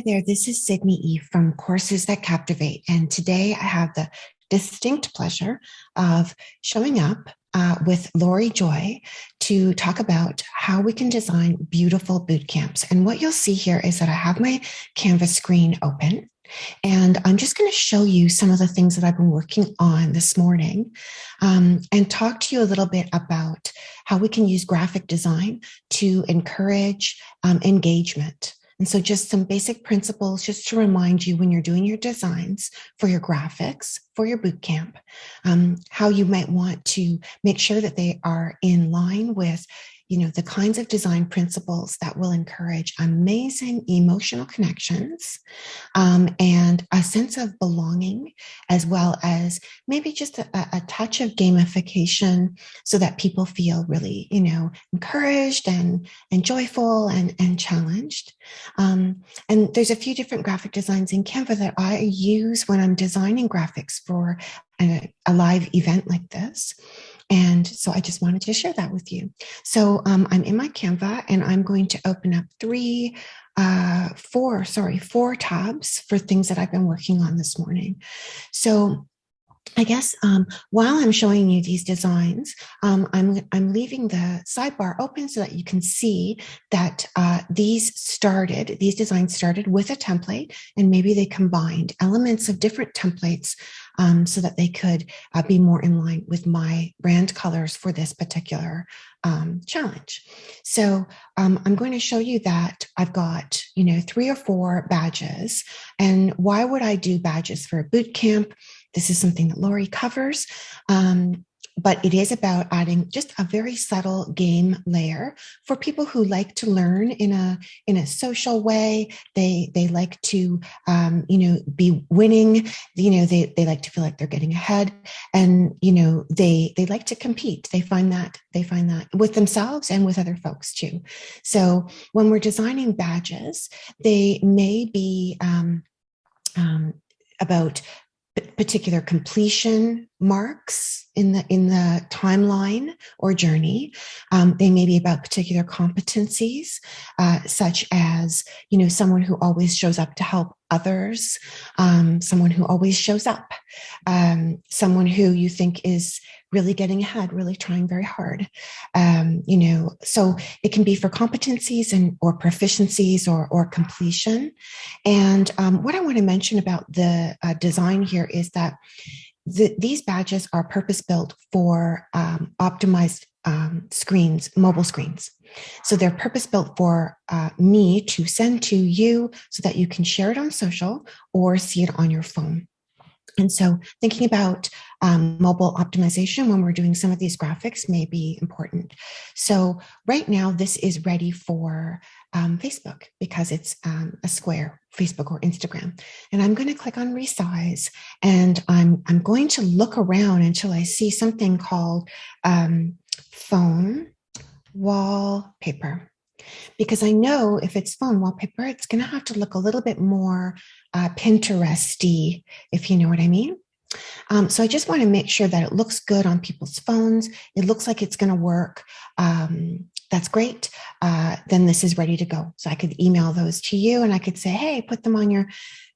there, this is Sidney E. from Courses That Captivate, and today I have the distinct pleasure of showing up with Lori Joy to talk about how we can design beautiful boot camps. And what you'll see here is that I have my Canvas screen open, and I'm just going to show you some of the things that I've been working on this morning and talk to you a little bit about how we can use graphic design to encourage engagement. And so just some basic principles just to remind you when you're doing your designs for your graphics, for your bootcamp, how you might want to make sure that they are in line with the kinds of design principles that will encourage amazing emotional connections and a sense of belonging, as well as maybe just a touch of gamification so that people feel really, encouraged and joyful and challenged. And there's a few different graphic designs in Canva that I use when I'm designing graphics for a live event like this. And so I just wanted to share that with you. So I'm in my Canva and I'm going to open up four tabs for things that I've been working on this morning. So I guess while I'm showing you these designs, I'm leaving the sidebar open so that you can see that these designs started with a template, and maybe they combined elements of different templates so that they could be more in line with my brand colors for this particular challenge. So I'm going to show you that I've got, 3 or 4 badges. And why would I do badges for a boot camp? This is something that Lori covers, but it is about adding just a very subtle game layer for people who like to learn in a social way. They like to, be winning. They like to feel like they're getting ahead, and they like to compete. They find that with themselves and with other folks too. So when we're designing badges, they may be about particular completion marks in the timeline or journey. They may be about particular competencies, such as someone who always shows up to help others, someone who always shows up, someone who you think is really getting ahead, really trying very hard. So it can be for competencies or proficiencies or completion. And what I want to mention about the design here is that these badges are purpose-built for optimized screens, mobile screens. So they're purpose-built for me to send to you so that you can share it on social or see it on your phone. And so thinking about mobile optimization when we're doing some of these graphics may be important. So right now, this is ready for Facebook because it's a square, Facebook or Instagram. And I'm going to click on resize, and I'm going to look around until I see something called phone wallpaper. Because I know if it's phone wallpaper, it's going to have to look a little bit more Pinteresty, if you know what I mean. So I just want to make sure that it looks good on people's phones. It looks like it's going to work. That's great. Then this is ready to go. So I could email those to you, and I could say, hey, put them on your,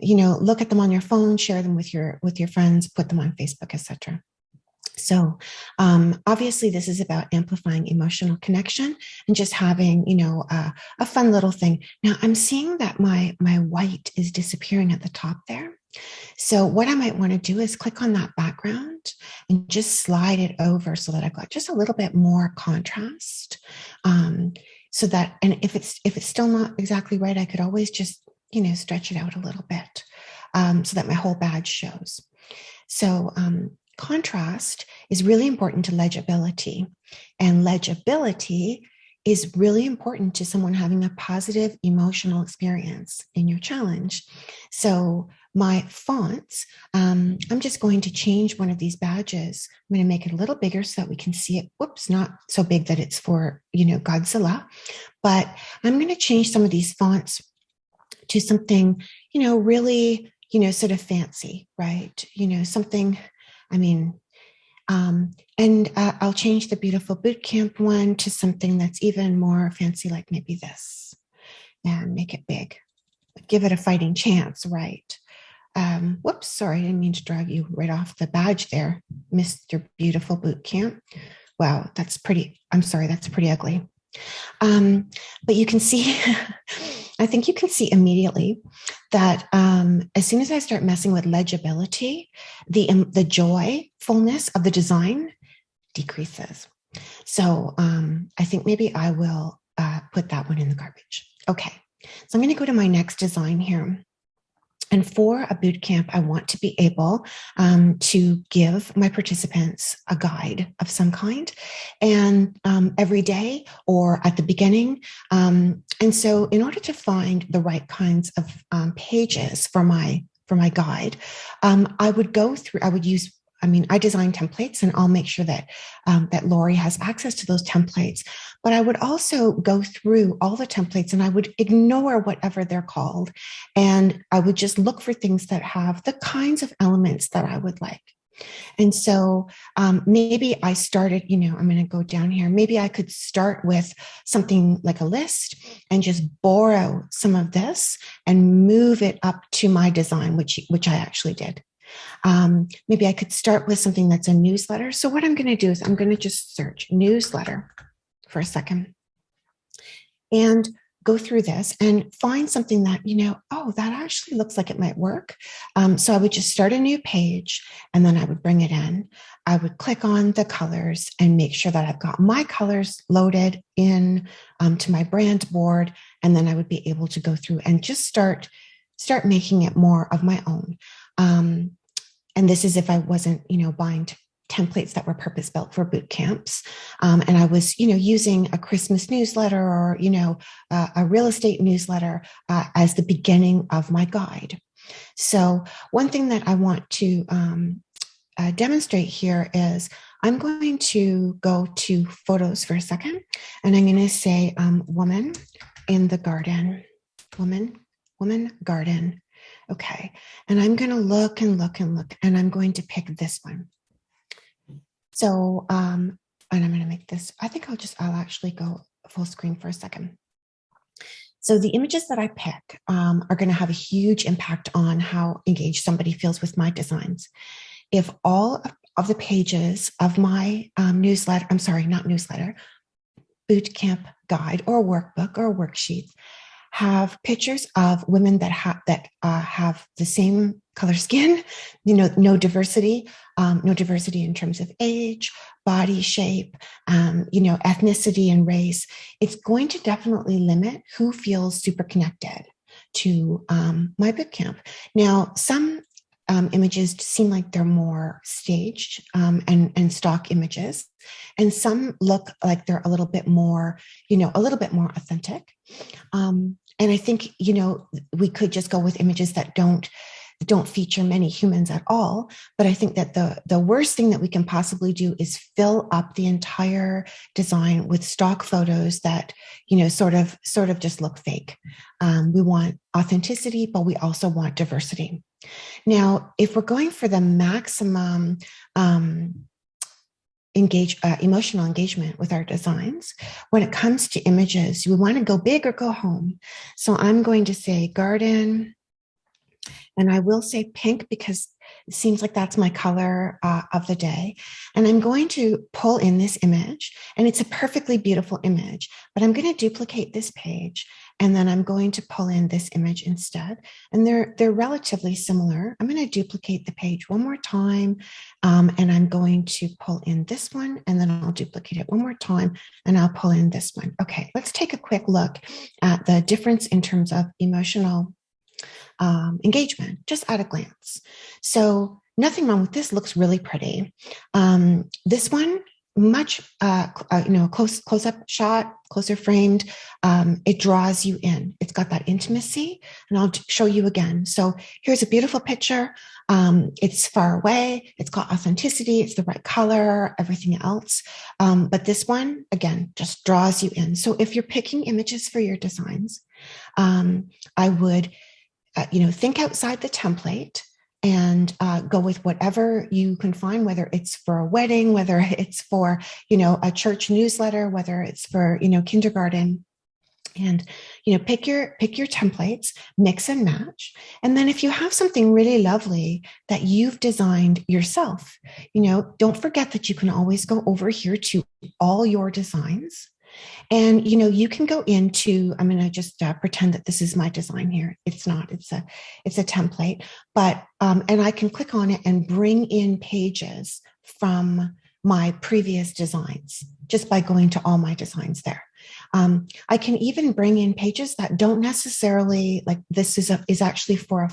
look at them on your phone, share them with your friends, put them on Facebook, etc. So obviously this is about amplifying emotional connection and just having, a fun little thing. Now I'm seeing that my white is disappearing at the top there. So what I might want to do is click on that background and just slide it over so that I've got just a little bit more contrast. So that, and if it's still not exactly right, I could always just, stretch it out a little bit so that my whole badge shows. So contrast is really important to legibility, and legibility is really important to someone having a positive emotional experience in your challenge. So my fonts, I'm just going to change one of these badges. I'm going to make it a little bigger so that we can see it. Whoops, not so big that it's for, Godzilla, but I'm going to change some of these fonts to something, really, sort of fancy, right? Something, and I'll change the beautiful bootcamp one to something that's even more fancy, like maybe this, and make it big. give it a fighting chance, right? Whoops, sorry, I didn't mean to drag you right off the badge there, Mr. Beautiful Boot Camp. Wow, that's pretty, I'm sorry, that's pretty ugly. But you can see, I think you can see immediately that as soon as I start messing with legibility, the joyfulness of the design decreases. So I think maybe I will put that one in the garbage. Okay, so I'm going to go to my next design here. And for a boot camp, I want to be able to give my participants a guide of some kind, and every day or at the beginning. And so, in order to find the right kinds of pages for my guide, I would use. I mean, I design templates, and I'll make sure that that Lori has access to those templates. But I would also go through all the templates, and I would ignore whatever they're called, and I would just look for things that have the kinds of elements that I would like. And so maybe I started, I'm going to go down here. Maybe I could start with something like a list and just borrow some of this and move it up to my design, which I actually did. Maybe I could start with something that's a newsletter. So what I'm going to do is I'm going to just search newsletter for a second and go through this and find something that, that actually looks like it might work. So I would just start a new page, and then I would bring it in. I would click on the colors and make sure that I've got my colors loaded in to my brand board. And then I would be able to go through and just start making it more of my own. And this is if I wasn't, buying templates that were purpose built for boot camps. And I was, using a Christmas newsletter or, a real estate newsletter as the beginning of my guide. So one thing that I want to demonstrate here is I'm going to go to photos for a second, and I'm going to say woman in the garden, woman garden. Okay, and I'm going to look and look and look, and I'm going to pick this one. So, and I'm going to make this, I think I'll actually go full screen for a second. So the images that I pick are going to have a huge impact on how engaged somebody feels with my designs. If all of the pages of my boot camp guide or workbook or worksheet have pictures of women that have the same color skin, no diversity in terms of age, body shape, ethnicity and race. It's going to definitely limit who feels super connected to my boot camp. Now, some images seem like they're more staged and stock images, and some look like they're a little bit more authentic. And I think, we could just go with images that don't feature many humans at all. But I think that the worst thing that we can possibly do is fill up the entire design with stock photos that, sort of just look fake. We want authenticity, but we also want diversity. Now, if we're going for the maximum emotional engagement with our designs, when it comes to images, we want to go big or go home. So I'm going to say garden, and I will say pink because it seems like that's my color of the day. And I'm going to pull in this image, and it's a perfectly beautiful image, but I'm going to duplicate this page, and then I'm going to pull in this image instead. And they're relatively similar. I'm going to duplicate the page one more time, and I'm going to pull in this one, and then I'll duplicate it one more time, and I'll pull in this one. Okay, let's take a quick look at the difference in terms of emotional engagement, just at a glance. So nothing wrong with this, looks really pretty. This one, much, close up shot, closer framed. It draws you in. It's got that intimacy, and I'll show you again. So here's a beautiful picture. It's far away. It's got authenticity. It's the right color, everything else. But this one, again, just draws you in. So if you're picking images for your designs, I would think outside the template and go with whatever you can find, whether it's for a wedding, whether it's for, a church newsletter, whether it's for, kindergarten. And pick your templates, mix and match. And then if you have something really lovely that you've designed yourself, don't forget that you can always go over here to all your designs. And you can go into, I'm going to just pretend that this is my design here. It's not, it's a template, but and I can click on it and bring in pages from my previous designs just by going to all my designs there. I can even bring in pages that don't necessarily, like this is actually for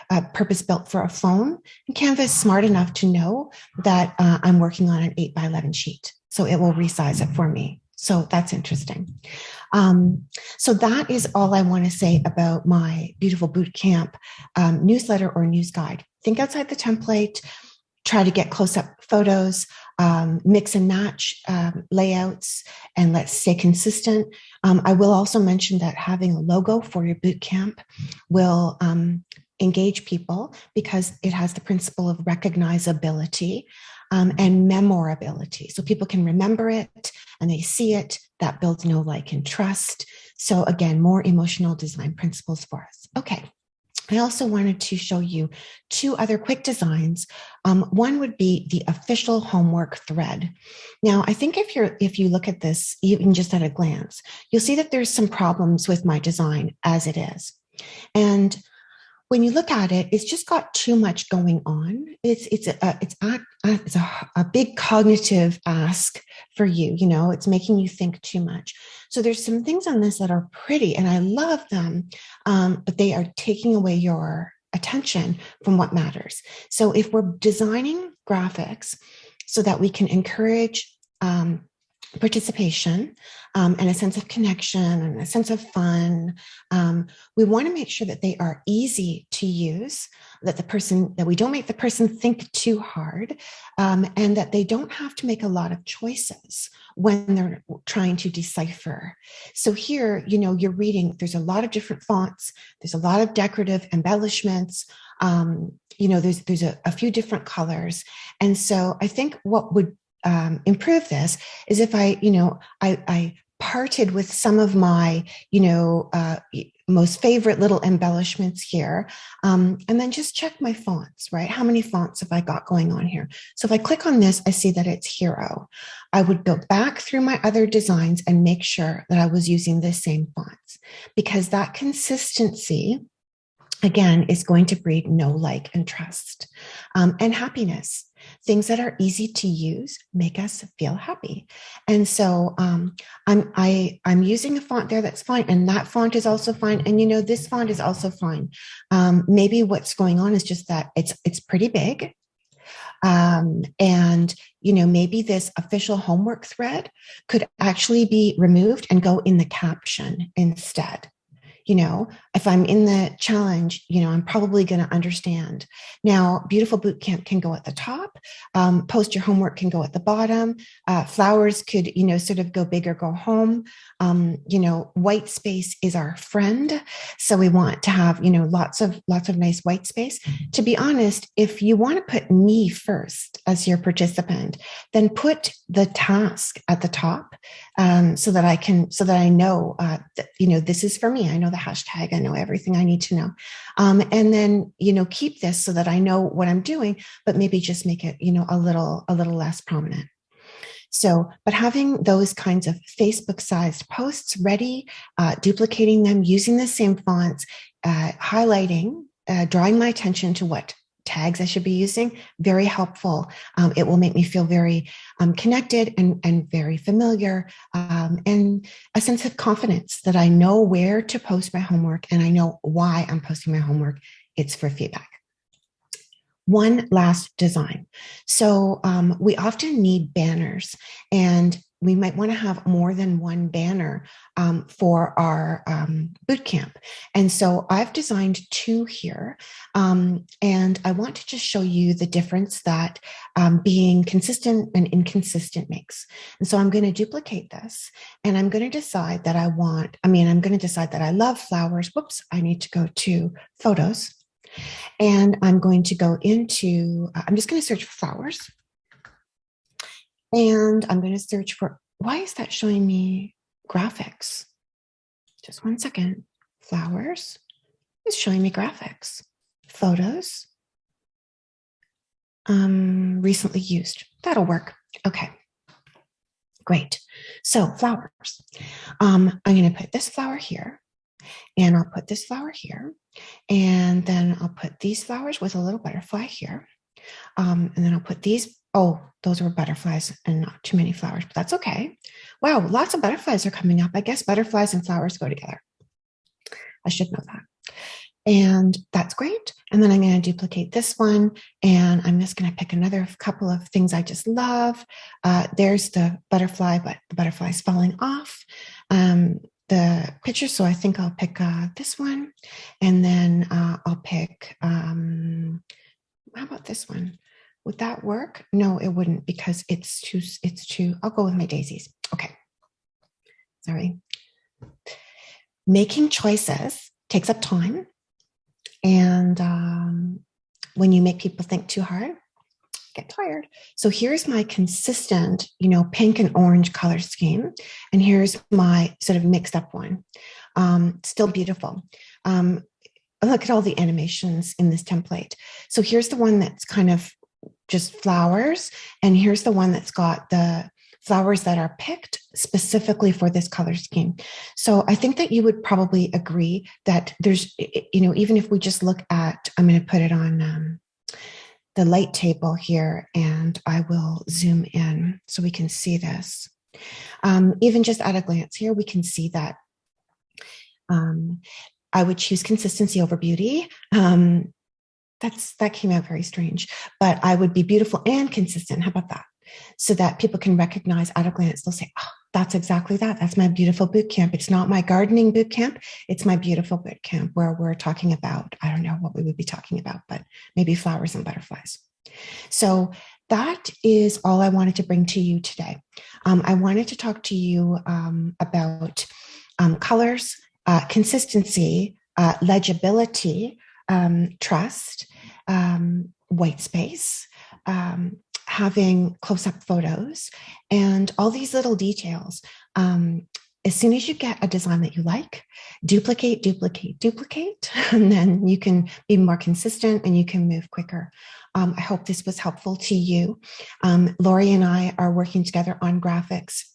a purpose built for a phone. And Canva is smart enough to know that I'm working on an 8x11 sheet. So it will resize it for me. So that's interesting. So that is all I want to say about my beautiful bootcamp newsletter or news guide. Think outside the template, try to get close-up photos, mix and match layouts, and let's stay consistent. I will also mention that having a logo for your bootcamp will engage people because it has the principle of recognizability and memorability. So people can remember it and they see it. That builds know, like, and trust. So again, more emotional design principles for us. Okay. I also wanted to show you two other quick designs. One would be the official homework thread. Now, I think if you look at this, even just at a glance, you'll see that there's some problems with my design as it is. And when you look at it, it's just got too much going on. It's a big cognitive ask for you. It's making you think too much. So there's some things on this that are pretty, and I love them, but they are taking away your attention from what matters. So if we're designing graphics so that we can encourage participation and a sense of connection and a sense of fun. We want to make sure that they are easy to use, that we don't make the person think too hard, and that they don't have to make a lot of choices when they're trying to decipher. So here, you're reading, there's a lot of different fonts, there's a lot of decorative embellishments, there's a few different colors. And so I think what would improve this is if I parted with some of my, most favorite little embellishments here, and then just check my fonts, right? How many fonts have I got going on here? So if I click on this, I see that it's Hero. I would go back through my other designs and make sure that I was using the same fonts, because that consistency, again, is going to breed know, like, and trust, and happiness. Things that are easy to use make us feel happy. And so I'm using a font there that's fine, and that font is also fine. And this font is also fine. Maybe what's going on is just that it's pretty big. And maybe this official homework thread could actually be removed and go in the caption instead. If I'm in the challenge, I'm probably going to understand. Now, Beautiful Bootcamp can go at the top. Post Your Homework can go at the bottom. Flowers could, sort of go big or go home. White space is our friend. So we want to have, lots of nice white space. To be honest, if you want to put me first as your participant, then put the task at the top, so that I know that, this is for me. I know the hashtag. I know everything I need to know. And then, keep this so that I know what I'm doing, but maybe just make it, a little less prominent. So, but having those kinds of Facebook-sized posts ready, duplicating them, using the same fonts, highlighting, drawing my attention to what tags I should be using, very helpful. It will make me feel very connected and very familiar, and a sense of confidence that I know where to post my homework and I know why I'm posting my homework. It's for feedback. One last design. So we often need banners, and we might want to have more than one banner for our bootcamp. And so I've designed two here, and I want to just show you the difference that being consistent and inconsistent makes. And so I'm going to duplicate this, and I'm going to decide that I'm going to decide that I love flowers. Whoops, I need to go to photos. And I'm going to go into, I'm just going to search for flowers. And I'm going to search for, why is that showing me graphics? Just one second. Flowers is showing me graphics. Photos. Recently used. That'll work. Okay. Great. So flowers. I'm going to put this flower here, and I'll put this flower here, and then I'll put these flowers with a little butterfly here. And then I'll put these. Oh, those were butterflies and not too many flowers, but that's okay. Wow, lots of butterflies are coming up. I guess butterflies and flowers go together. I should know that. And that's great. And then I'm going to duplicate this one, and I'm just going to pick another couple of things I just love. There's the butterfly, but the butterfly's falling off the picture. So I think I'll pick this one, and then I'll pick, how about this one? Would that work? No, it wouldn't, because it's too, I'll go with my daisies. Okay. Sorry. Making choices takes up time. And when you make people think too hard, get tired. So here's my consistent, pink and orange color scheme. And here's my sort of mixed up one. Still beautiful. Look at all the animations in this template. So here's the one that's kind of just flowers. And here's the one that's got the flowers that are picked specifically for this color scheme. So I think that you would probably agree that there's, even if we just look at, I'm going to put it on the light table here, and I will zoom in so we can see this. Even just at a glance here, we can see that I would choose consistency over beauty. That came out very strange, but I would be beautiful and consistent. How about that? So that people can recognize at a glance, they'll say, oh, that's exactly that. That's my beautiful boot camp. It's not my gardening boot camp. It's my beautiful boot camp, where we're talking about, I don't know what we would be talking about, but maybe flowers and butterflies. So that is all I wanted to bring to you today. I wanted to talk to you about colors, consistency, legibility, trust, white space, having close-up photos, and all these little details. As soon as you get a design that you like, duplicate, and then you can be more consistent and you can move quicker. I hope this was helpful to you. Lori and I are working together on graphics.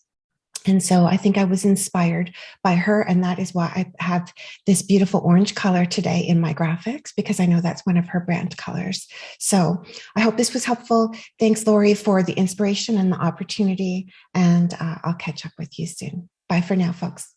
And so I think I was inspired by her, and that is why I have this beautiful orange color today in my graphics, because I know that's one of her brand colors. So I hope this was helpful. Thanks, Lori, for the inspiration and the opportunity, and I'll catch up with you soon. Bye for now, folks.